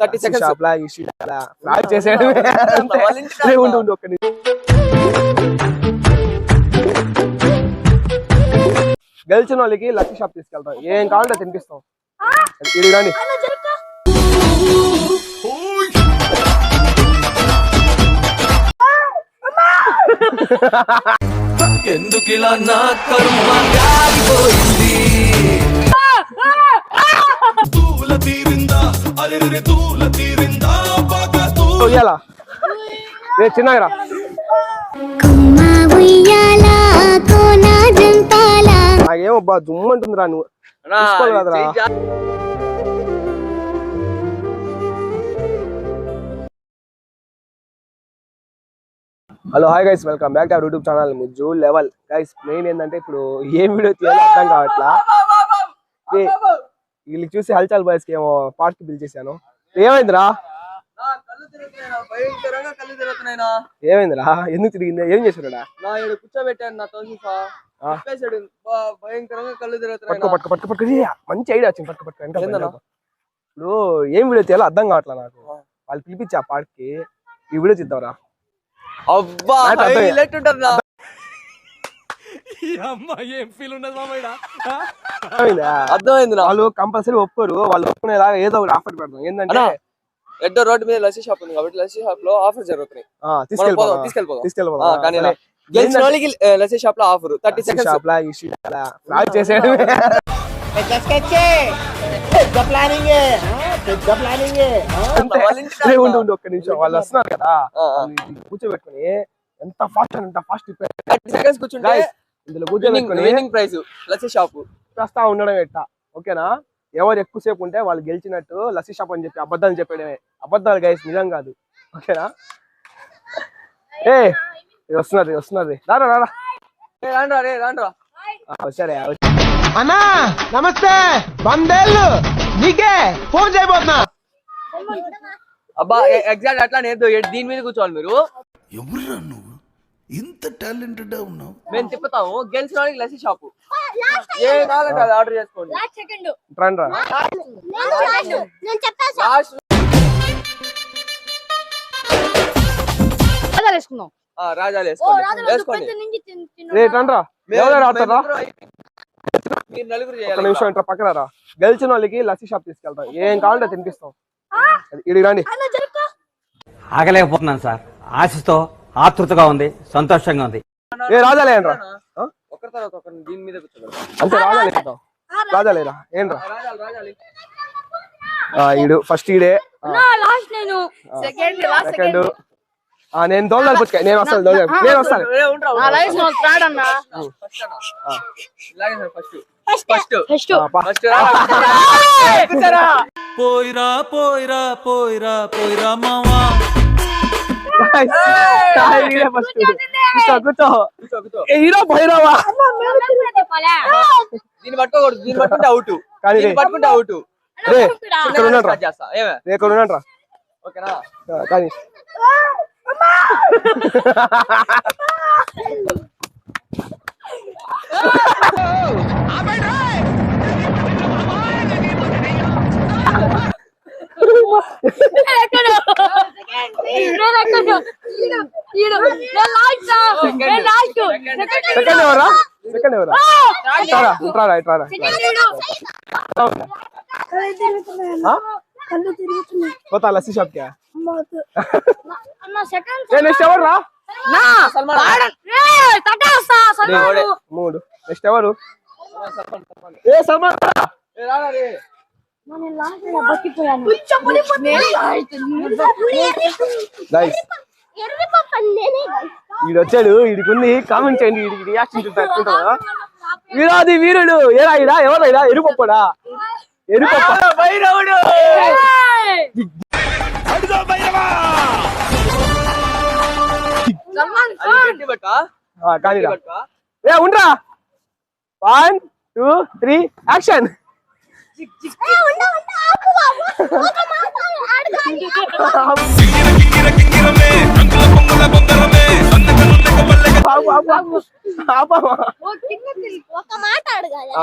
30 seconds shop లా flag చేసాడు ఉండు ఒక్క నిమిషం గెలిచిన వాళ్ళకి లక్కీ షాప్ తీసుకెళ్తాం ఏం కావాలంటే తినిపిస్తాం ఇది కానీ ఎందుకిలా నా కర్మ కాలిపోయింది తూల తీరిందా అరెరె తూల తీరిందా బాగా ఉయ్యాల ఏ చిన్నగా నాకేమబ్బా జుమ్మంటుందిరా నువ్వు కదరా hello hi guys welcome back to our YouTube channel Mujju level guys main ఏంటంటే ఇప్పుడు ఏం వీడియో తీయాలో అర్థం కావట్లా వీళ్ళకి చూసి హల్చల్ బాయ్స్ కి ఏమో పార్క్ కి పిలిచేసాను ఏమైందిరా ఏమైందిరా ఎందుకు తిరిగింది ఏం చేశారా కూర్చోబెట్టాను నా తోసిఫా భయంకరంగా కళ్ళు తిరుగుతున్నాయి పట్టుకో మంచి ఐడియా వచ్చింది పట్టుకో ఇప్పుడు ఏం వీడియో తీయాలో అర్థం కావట్లా నాకు వాళ్ళు పిలిపించి ఆ పార్క్ కి ఈ వీడియో తీద్దాంరా అబ్బా హైలైట్ ఉంటది ఏం ఫీల్ ఉండదు మామయ్య అర్థమైంది వాళ్ళు కంపల్సరీ ఒప్పుకోరు వాళ్ళు ఒప్పుకునేలాగా ఏదో ఒకటి ఆఫర్ పెడతాం ఏంటంటే ఎడ్డో రోడ్డు మీద లస్సీ షాప్ ఉంది కాబట్టి లస్సీ షాప్ లో ఆఫర్ జరుగుతున్నాయి తీసుకెళ్ళిపోదాం కానీ గెలిచిన వాళ్ళకి లస్సీ షాప్ లో ఆఫర్ 30 seconds షాప్ లా ఫ్లాగ్ చేసాడు ఉండు ఒక్క నిమిషం వాళ్ళు వస్తున్నారు కదా కూర్చోబెట్టుకుని ఎంత ఫాస్ట్ 30 seconds కూర్చుంటే ఇందులో కూర్చోబెట్టుకుని విన్నింగ్ ప్రైజ్ లస్సీ షాప్ వస్తా ఉండడం ఎట్టా ఓకేనా ఎవరు ఎక్కువసేపు ఉంటే వాళ్ళు గెలిచినట్టు లస్సీ షాప్ అని చెప్పి అబద్ధాలు చెప్పడమే అబద్ధాలు గైస్ నిజం కాదు ఓకేనా ఏ వస్తున్నది రారా సరే అన్నా నమస్తే వందేళ్ళు నీకే ఫోన్ చేయబోతున్నా అబ్బా ఎగ్జాక్ట్ అట్లా నేను దీని మీద కూర్చోవాలి మీరు ఎవరురా నువ్వు ఇంత టాలెంటెడ్ ఉన్నావు మేము తిప్పుతాము గెలిచిన వాళ్ళకి లస్సీ షాప్ ఏ కావాలంటే అది ఆర్డర్ చేసుకోండి రాజాలు వేసుకోండి మీరు నలుగురు చేయాలి పక్కన రా గెలిచిన వాళ్ళకి లస్సీ షాప్ తీసుకెళ్తాం ఏం కావాలంటే తినిపిస్తాం ఇది రండి ఆగలేకపోతున్నాను సార్ ఆశతో ఆతృతగా ఉంది సంతోషంగా ఉంది ఏ రాజాలే రా ఒకరి తర్వాత ఒకరిని దీని మీద కూర్చోబెడతాం అంటే రాజాలేరా ఏంట్రా ఈడు ఫస్ట్ ఈడే సెకండ్ నేను తోలాలి పుచ్చుక నేను వస్తాను పోయిరా పోయిరా పోయిరా పోయిరా మావా హీరో భైరవా దీన్ని పట్టుకోకూడదు దీన్ని పట్టుకుంటే అవుట్ పట్టుకుంటే అవుట్ ఇక్కడ ఉన్నాడు ఓకేనా కానీ సెకండ్ ఎవరా పోతా లస్సీ షాప్ కి నెక్స్ట్ ఎవరు రా మూడు నెక్స్ట్ ఎవరు ఏ సల్మాన్ వీడు వచ్చాడు వీడికి కామెంట్ చేయండి వీడికి రియాక్షన్ చూసుకుంటా వీరాది వీరుడు ఏరా ఇడా ఎవరా ఇడా ఎరుపప్పడా ఎరుపప్ప భైరవుడు కానీ ఏ ఉండరా 1 2 3 యాక్షన్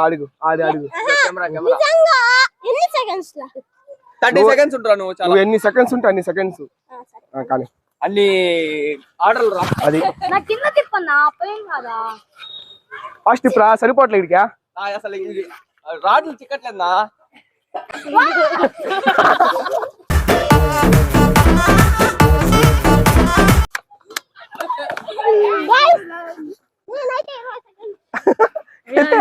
అడుగు ఎన్ని సెకండ్స్ 30 seconds ఉంటా నువ్వు చాలా నువ్వు ఎన్ని సెకండ్స్ ఉంటే అన్ని సెకండ్స్ కానీ అన్ని ఆర్డర్లు రా. అది నా కింద తిప్పన్నా పోయేం కాదా ఫస్ట్ ఇప్పుడు సరిపోవట్లే ఇడికా అసలు ఇది రాడ్లు చిక్కట్లేదా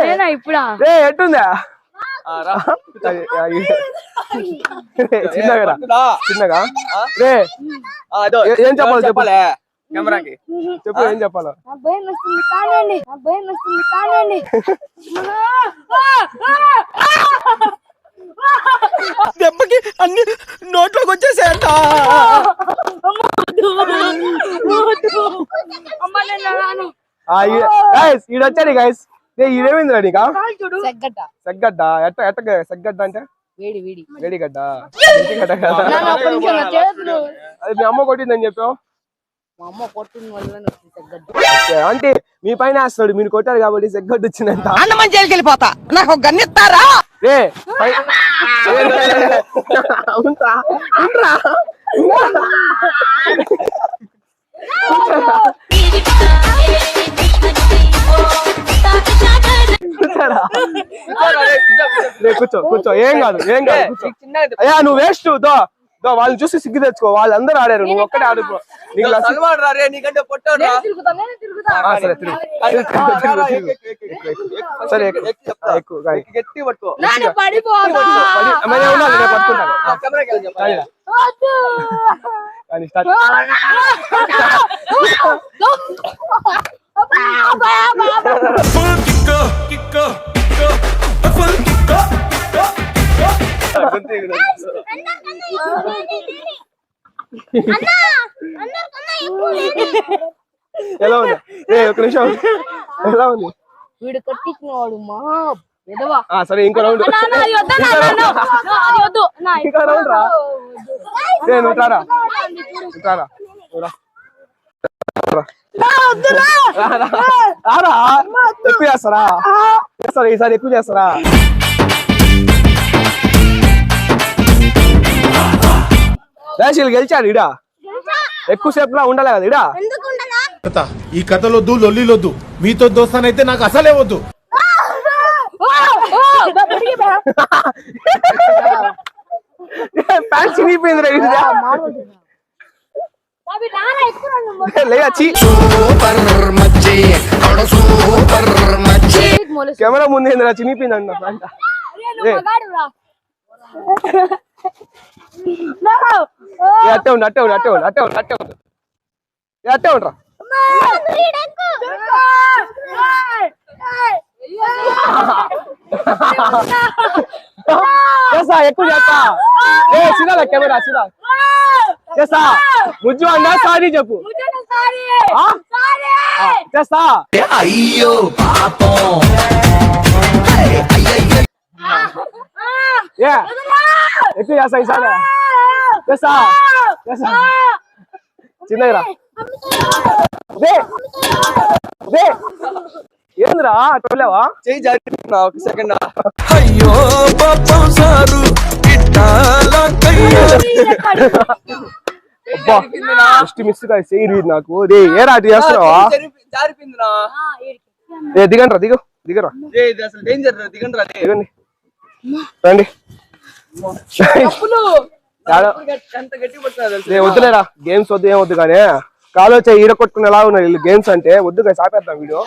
నేనా ఇప్పుడా రే ఎట్టుందా చిన్నగా రా. చిన్నగా రే ఏం చెప్పాలి చెప్పాలి కెమెరాకి చెప్పు ఏం చెప్పాలి నా భయం వస్తుంది కానివ్వండి నా భయం వస్తుంది కానివ్వండి దెబ్బకి అన్ని నోట్లోకి వచ్చేసాయంట అమ్మ నేను రాను ఈడొచ్చాడు గైస్ ఇదేమైందిరా నీకా సెగ్గడ్డ సెగ్గడ్డ ఎట్ట ఎట్ట సెగ్గడ్డ అంటే వేడి వేడి వేడిగడ్డ గడ్డ కదా అది మీ అమ్మ కొట్టిందని చెప్పావు మా అమ్మ కొట్టిన వల్ల సెగ్గడ్డ అంటే మీ పైన వేస్తాడు మీరు కొట్టారు కాబట్టి సెగ్గడ్డ వచ్చిందంట అన్నమని జైలుకి వెళ్ళిపోతా నాకు ఒక గన్నిస్తారా రే అవునరా కూర్చో కూర్చో ఏం కాదు ఏం కాదు కూర్చో. అయ్యా నువ్వు వేస్ట్ దో వాళ్ళని చూసి సిగ్గు తెచ్చుకో వాళ్ళందరూ ఆడారు నువ్వు ఒక్కడే ఆడుకో నీకు నీకంటే పొట్టోడ్రా. సరే తిరుగు. సరే ఎక్కువ గట్టి పట్టుకో పడిపోతా మరి ఉండాలి నేను పట్టుకుంటాను కెమెరాకి వెళ్ళి చెప్పాలి. కానీ స్టార్ట్ ఎలా ఉంది ఒక నిమిషం ఎలా ఉంది వీడు కట్టించిన వాడు మా ఎదవా సరే ఇంకో రౌండ్ ఇంకో రౌండ్ రా నువ్వు తారా ఎక్కువ చేస్తారా ఈసారి ఎక్కువ చేస్తారా రాశీలు గెలిచాడు ఇడా ఎక్కువసేపు లా ఉండాలి కదా ఇడా ఈ కథలొద్దు లొల్లిలొద్దు మీతో దోస్తానైతే నాకు అసలే వద్దు ప్యాంట్ చినిగిపోయింది రా లేచి కెమెరా ముందు ఏందిరా చినిగిపోయింది అంట ప్యాంట్ అట్టే ఉండు అట్టే ఉండు అట్టే ఉండు అట్టే ఉండు అట్టే ఉండు అట్టే ఉండరా చేస్తా ఎక్కువ చేస్తా సినాల కెమెరా సినా చేస్తా ముజ్జు అందా సారీ చెప్పు చేస్తా అయ్యో పాపం ఎక్కువ చేస్తా ఈసారి చేస్తా చేస్తా చిన్నగా ఏందిరా అట్లేవా చెయ్యి జారిపోతున్నా ఒక సెకండ్ అయ్యో పాపం సారు ఫస్ట్ మిస్ చేయరు నాకు ఏరా అటు చేస్తున్నావా జారిపోయిందిరా దిగండి రా దిగరా ఇది అసలు డేంజర్ దిగండి రా దిగండి రండి ఎంత గట్టి పడుతున్నా వద్దులేరా గేమ్స్ వద్దు ఏం వద్దు కానీ కాలో చేయి ఈడ కొట్టుకునేలా ఉన్నాయి వీళ్ళు గేమ్స్ అంటే వద్దు కానీ సాపేద్దాం వీడియో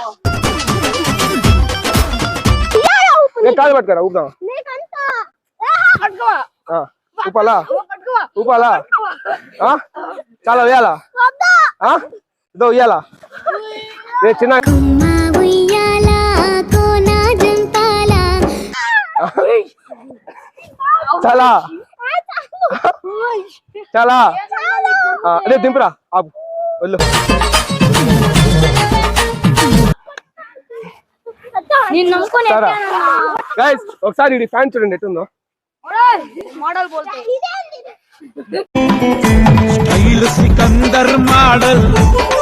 కాలు పట్టుకోరా ఊపుదాం ఊపాలా ఊపాలా చాలా వేయాలా ఇదో ఉయ్యాలా చిన్న చాలా చాలా అదే దింపురా ఆపు వెళ్ళు గైస్ ఒకసారి ఇది ఫ్యాన్ చూడండి ఎట్టుందో మోడల్ బోల్తే స్టైల్ సికందర్ మోడల్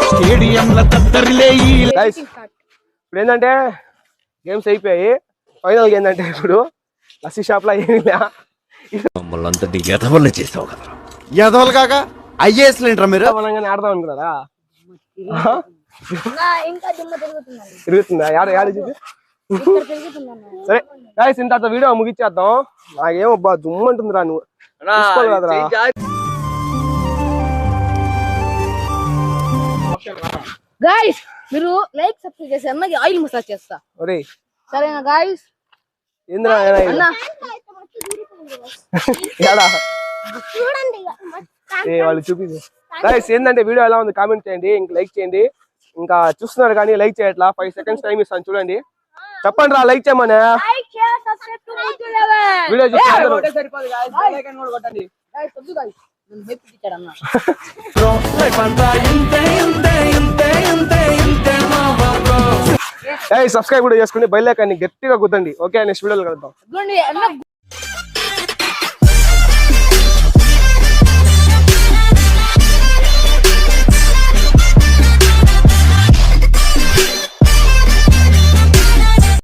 స్టేడియంల తత్తరిలేయి గైస్ ఇప్పుడు ఏంటంటే గేమ్స్ అయిపోయాయి ఫైనల్ ఏంటంటే ఇప్పుడు లస్సీ షాప్ లో ఏమి ఎదవలు కాక ఐఏఎస్ లేంట్రా మీరు మనగానే ఆడదాం అనుకున్నారా ఇంకా దిమ్మ తిరుగుతుందండి. తిరుగుతుందా యాడ చూసి ఇక్కడ తిరుగుతుందన్న. సరే గాయస్ ఇంత వీడియో ముగిచ్చేద్దాం. నాకేమో బా దుమ్మంటుంది రా నువ్వు అన్నా, చూసుకోవాలి కదరా. చెయ్యి జారి- గాయ్స్ మీరు లైక్ సబ్స్క్రైబ్ చేసి అన్నకి ఆయిల్ మసాజ్ చేస్తా. ఒరే సరేనా గాయ్స్? ఏంద్రా అన్న ఏడా వాళ్ళు చూపించు గైస్. ఏంటంటే వీడియో ఎలా ఉంది కామెంట్ చేయండి, ఇంకా లైక్ చేయండి. ఇంకా చూస్తున్నారు కానీ లైక్ చేయట్లా. 5 seconds టైం ఇస్తాను చూడండి. చెప్పండి రా లైక్ చేయమని. వీడియో చూస్తే అందరూ ఒకటే సరిపోదు guys. Bell icon కూడా కొట్టండి. గాయ్స్ వద్దు గాయ్స్. నేను హెల్ప్ ఇచ్చాడు అన్న. సబ్స్క్రైబ్ కూడా చేసుకోండి, బెల్ ఐకాన్ని గట్టిగా గుద్దండి. ఓకే నెక్స్ట్ వీడియోలో కలుద్దాం. ఇదిగోండి అన్న